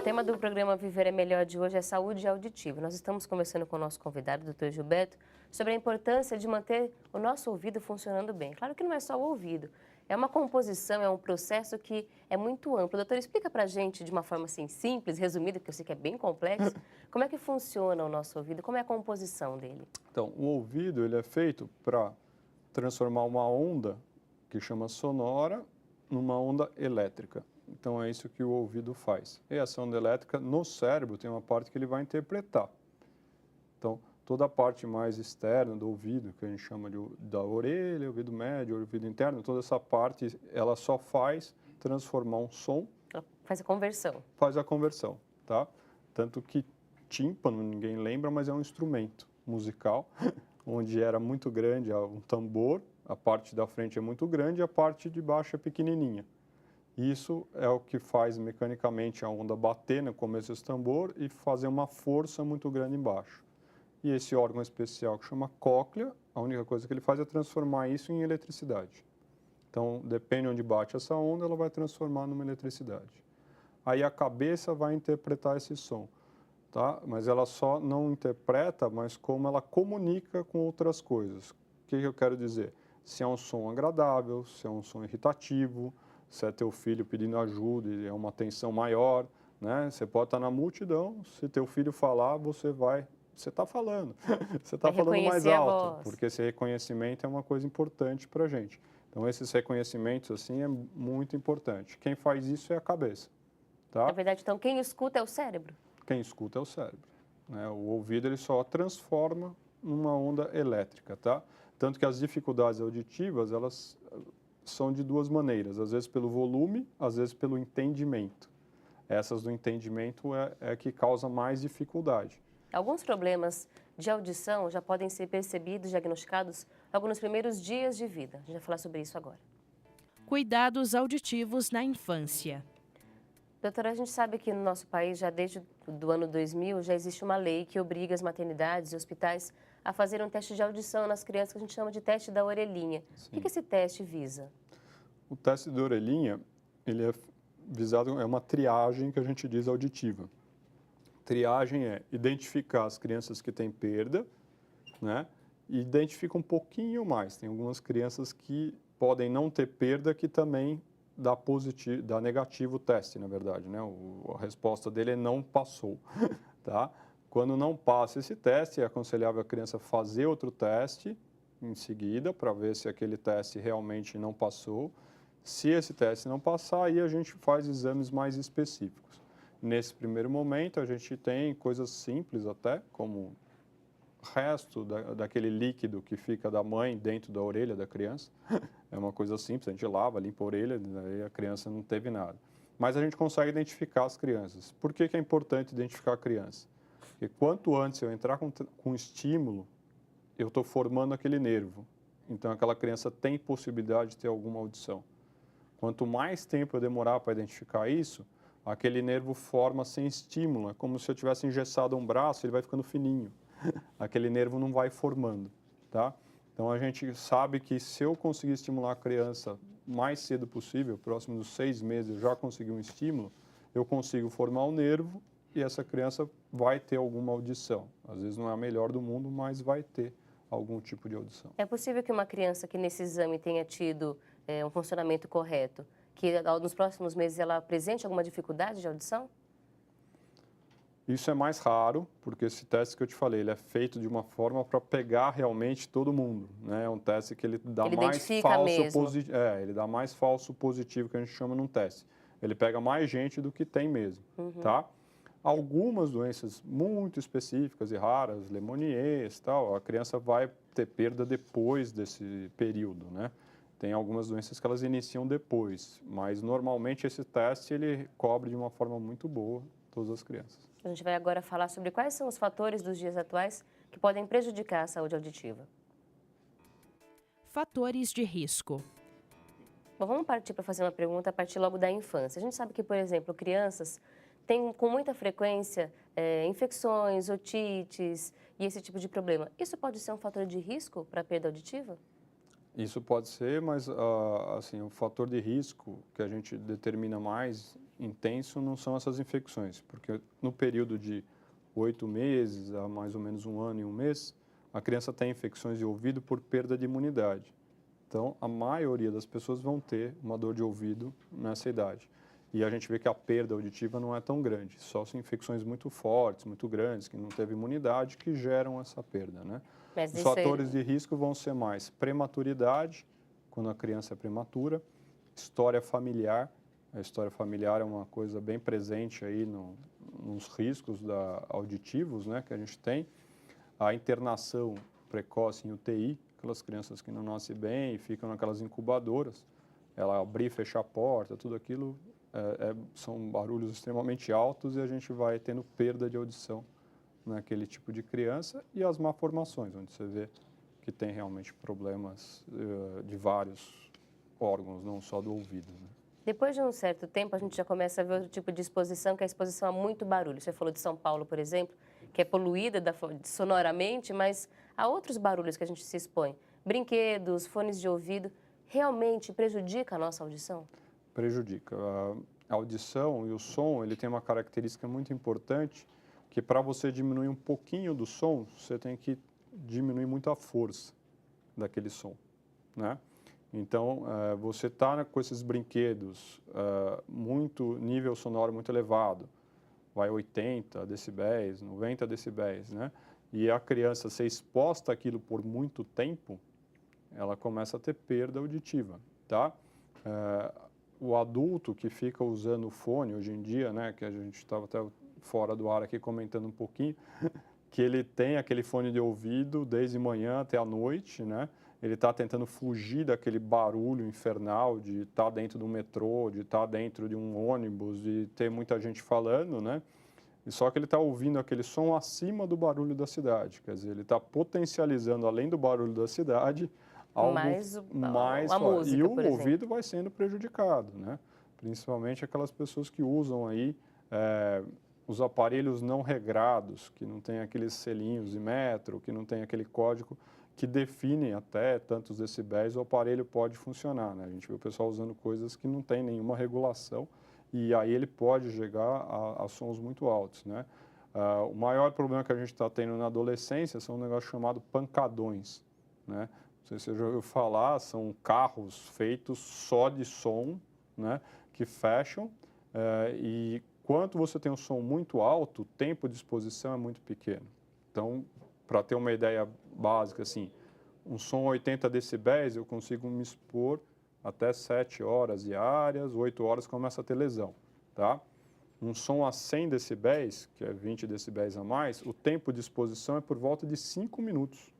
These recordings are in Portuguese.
tema do programa Viver é Melhor de hoje é saúde auditiva. Nós estamos conversando com o nosso convidado, o Dr. Gilberto, sobre a importância de manter o nosso ouvido funcionando bem. Claro que não é só o ouvido, é uma composição, é um processo que é muito amplo. Doutor, explica pra gente de uma forma assim simples, resumida, porque eu sei que é bem complexo, como é que funciona o nosso ouvido, como é a composição dele? Então, o ouvido ele é feito para transformar uma onda, que chama sonora, numa onda elétrica. Então, é isso que o ouvido faz. E essa onda elétrica, no cérebro, tem uma parte que ele vai interpretar. Então, toda a parte mais externa do ouvido, que a gente chama da orelha, ouvido médio, ouvido interno, toda essa parte, ela só faz transformar um som, Faz a conversão. faz a conversão, tá? Tanto que tímpano, ninguém lembra, mas é um instrumento musical, onde era muito grande um tambor, a parte da frente é muito grande e a parte de baixo é pequenininha. Isso é o que faz mecanicamente a onda bater no começo desse tambor e fazer uma força muito grande embaixo. E esse órgão especial que chama cóclea, a única coisa que ele faz é transformar isso em eletricidade. Então, depende onde bate essa onda, ela vai transformar numa eletricidade. Aí a cabeça vai interpretar esse som, tá? Mas ela só não interpreta, mas como ela comunica com outras coisas. O que eu quero dizer? Se é um som agradável, se é um som irritativo, se é teu filho pedindo ajuda e é uma tensão maior, né? Você pode estar na multidão, se teu filho falar, você está falando, você está falando mais Reconhecer a alto, voz. porque esse reconhecimento é uma coisa importante para a gente. Então, esses reconhecimentos, assim, é muito importante. Quem faz isso é a cabeça, tá? Na verdade, então, quem escuta é o cérebro. Quem escuta é o cérebro, né? O ouvido, ele só transforma numa onda elétrica, tá? Tanto que as dificuldades auditivas, elas são de duas maneiras, às vezes pelo volume, às vezes pelo entendimento. Essas do entendimento é que causa mais dificuldade. Alguns problemas de audição já podem ser percebidos, diagnosticados logo nos primeiros dias de vida. A gente vai falar sobre isso agora. Cuidados auditivos na infância. Doutora, a gente sabe que no nosso país, já desde o ano 2000, já existe uma lei que obriga as maternidades e hospitais a fazer um teste de audição nas crianças, que a gente chama de teste da orelhinha. O que esse teste visa? O teste de orelhinha, ele é visado, é uma triagem que a gente diz auditiva. Triagem é identificar as crianças que têm perda, né? E identifica um pouquinho mais. Tem algumas crianças que podem não ter perda, que também dá positivo, dá negativo o teste, na verdade, né? A resposta dele é não passou, tá? Quando não passa esse teste, é aconselhável a criança fazer outro teste em seguida, para ver se aquele teste realmente não passou. Se esse teste não passar, aí a gente faz exames mais específicos. Nesse primeiro momento, a gente tem coisas simples até, como resto daquele líquido que fica da mãe dentro da orelha da criança. É uma coisa simples, a gente lava, limpa a orelha, aí a criança não teve nada. Mas a gente consegue identificar as crianças. Por que é importante identificar a criança? Porque quanto antes eu entrar com estímulo, eu estou formando aquele nervo. Então, aquela criança tem possibilidade de ter alguma audição. Quanto mais tempo eu demorar para identificar isso, aquele nervo forma sem estímulo. É como se eu tivesse engessado um braço, ele vai ficando fininho. Aquele nervo não vai formando, tá? Então, a gente sabe que se eu conseguir estimular a criança mais cedo possível, próximo dos 6 meses, eu já consegui um estímulo, eu consigo formar o nervo e essa criança vai ter alguma audição. Às vezes não é a melhor do mundo, mas vai ter algum tipo de audição. É possível que uma criança que nesse exame tenha tido um funcionamento correto, que nos próximos meses ela apresente alguma dificuldade de audição? Isso é mais raro, porque esse teste que eu te falei, ele é feito de uma forma para pegar realmente todo mundo, né? É um teste que ele dá Ele mais identifica falso mesmo. positivo, ele dá mais falso positivo, que a gente chama num teste. Ele pega mais gente do que tem mesmo, tá? Algumas doenças muito específicas e raras, lemonias, tal, a criança vai ter perda depois desse período, né? Tem algumas doenças que elas iniciam depois, mas normalmente esse teste ele cobre de uma forma muito boa todas as crianças. A gente vai agora falar sobre quais são os fatores dos dias atuais que podem prejudicar a saúde auditiva. Fatores de risco. Bom, vamos partir para fazer uma pergunta a partir logo da infância. A gente sabe que, por exemplo, crianças têm com muita frequência infecções, otites e esse tipo de problema. Isso pode ser um fator de risco para a perda auditiva? Isso pode ser, mas assim, o fator de risco que a gente determina mais intenso não são essas infecções, porque no período de 8 meses a mais ou menos 1 ano e 1 mês, a criança tem infecções de ouvido por perda de imunidade. Então, a maioria das pessoas vão ter uma dor de ouvido nessa idade. E a gente vê que a perda auditiva não é tão grande, só são infecções muito fortes, muito grandes, que não teve imunidade, que geram essa perda, né? Mas Os isso fatores de risco vão ser mais prematuridade, quando a criança é prematura, história familiar. A história familiar é uma coisa bem presente aí nos riscos auditivos, né, que a gente tem. A internação precoce em UTI, aquelas crianças que não nascem bem e ficam naquelas incubadoras, ela abrir e fechar a porta, tudo aquilo são barulhos extremamente altos e a gente vai tendo perda de audição naquele tipo de criança, e as malformações, onde você vê que tem realmente problemas de vários órgãos, não só do ouvido, né? Depois de um certo tempo, a gente já começa a ver outro tipo de exposição, que é a exposição a muito barulho. Você falou de São Paulo, por exemplo, que é poluída sonoramente, mas há outros barulhos que a gente se expõe. Brinquedos, fones de ouvido, realmente prejudica a nossa audição? Prejudica. A audição e o som, ele tem uma característica muito importante, que para você diminuir um pouquinho do som, você tem que diminuir muito a força daquele som, né? Então, você está com esses brinquedos, muito nível sonoro muito elevado, vai 80 decibéis, 90 decibéis, né? E a criança ser exposta àquilo por muito tempo, ela começa a ter perda auditiva, tá? O adulto que fica usando o fone hoje em dia, né, que a gente estava até fora do ar aqui comentando um pouquinho, que ele tem aquele fone de ouvido desde manhã até a noite, né? Ele está tentando fugir daquele barulho infernal de estar dentro do metrô, de estar dentro de um ônibus, de ter muita gente falando, né? E só que ele está ouvindo aquele som acima do barulho da cidade. Quer dizer, ele está potencializando, além do barulho da cidade, algo mais a fora. música, E o por exemplo. ouvido vai sendo prejudicado, né? Principalmente aquelas pessoas que usam aí os aparelhos não regrados, que não tem aqueles selinhos de metro, que não tem aquele código que definem até tantos decibéis, o aparelho pode funcionar, né? A gente vê o pessoal usando coisas que não tem nenhuma regulação e aí ele pode chegar a sons muito altos, né? O maior problema que a gente está tendo na adolescência são um negócio chamado pancadões, né? Não sei se você já ouviu falar, são carros feitos só de som, né? Que fecham e quando você tem um som muito alto, o tempo de exposição é muito pequeno. Então, para ter uma ideia básica, assim, um som 80 decibéis, eu consigo me expor até 7 horas diárias, 8 horas começa a ter lesão, tá? Um som a 100 decibéis, que é 20 decibéis a mais, o tempo de exposição é por volta de 5 minutos.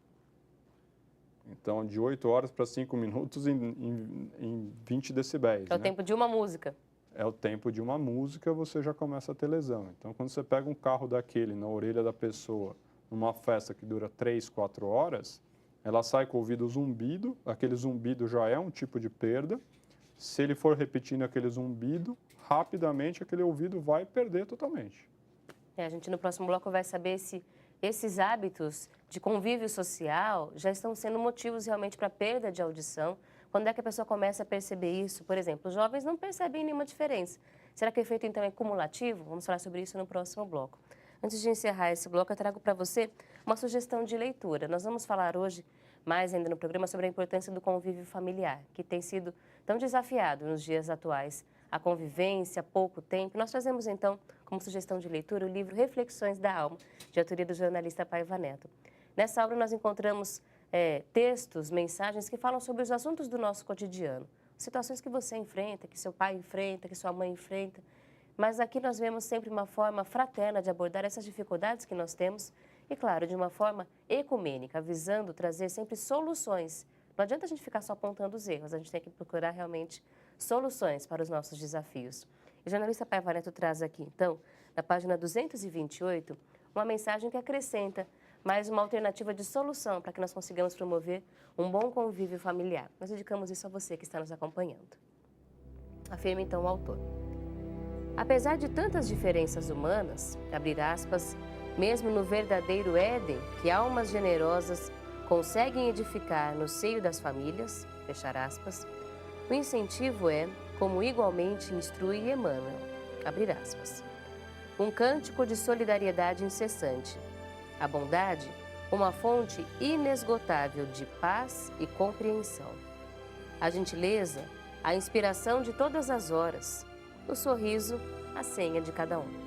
Então, de 8 horas para 5 minutos em 20 decibéis. É o tempo de uma música. É o tempo de uma música, você já começa a ter lesão. Então, quando você pega um carro daquele na orelha da pessoa, numa festa que dura 3, 4 horas, ela sai com o ouvido zumbido, aquele zumbido já é um tipo de perda. Se ele for repetindo aquele zumbido, rapidamente aquele ouvido vai perder totalmente. A gente no próximo bloco vai saber se esses hábitos de convívio social já estão sendo motivos realmente para perda de audição. Quando é que a pessoa começa a perceber isso? Por exemplo, os jovens não percebem nenhuma diferença. Será que o efeito então é cumulativo? Vamos falar sobre isso no próximo bloco. Antes de encerrar esse bloco, eu trago para você uma sugestão de leitura. Nós vamos falar hoje, mais ainda no programa, sobre a importância do convívio familiar, que tem sido tão desafiado nos dias atuais. A convivência, pouco tempo. Nós trazemos, então, como sugestão de leitura, o livro Reflexões da Alma, de autoria do jornalista Paiva Neto. Nessa obra, nós encontramos textos, mensagens que falam sobre os assuntos do nosso cotidiano. Situações que você enfrenta, que seu pai enfrenta, que sua mãe enfrenta. Mas aqui nós vemos sempre uma forma fraterna de abordar essas dificuldades que nós temos e, claro, de uma forma ecumênica, visando trazer sempre soluções. Não adianta a gente ficar só apontando os erros, a gente tem que procurar realmente soluções para os nossos desafios. O jornalista Paiva Neto traz aqui, então, na página 228, uma mensagem que acrescenta mais uma alternativa de solução para que nós consigamos promover um bom convívio familiar. Nós dedicamos isso a você que está nos acompanhando. Afirma, então, o autor. Apesar de tantas diferenças humanas, abre aspas, mesmo no verdadeiro Éden, que almas generosas conseguem edificar no seio das famílias, fechar aspas, o incentivo é, como igualmente instrui Emmanuel, Abrir aspas. Um cântico de solidariedade incessante. A bondade, uma fonte inesgotável de paz e compreensão. A gentileza, a inspiração de todas as horas. O sorriso, a senha de cada um.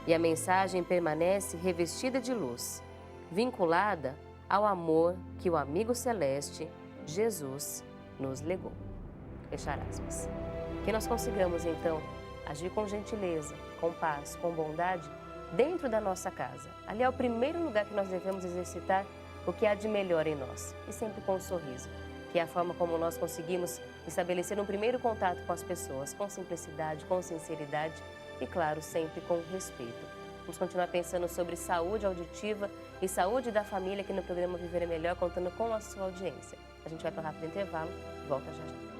E a mensagem permanece revestida de luz, vinculada ao amor que o amigo celeste, Jesus, nos legou. Fechar aspas. Que nós consigamos, então, agir com gentileza, com paz, com bondade, dentro da nossa casa. Ali é o primeiro lugar que nós devemos exercitar o que há de melhor em nós, e sempre com um sorriso, que é a forma como nós conseguimos estabelecer um primeiro contato com as pessoas, com simplicidade, com sinceridade e, claro, sempre com respeito. Vamos continuar pensando sobre saúde auditiva e saúde da família aqui no programa Viver é Melhor, contando com a sua audiência. A gente vai para um rápido intervalo e volta já já.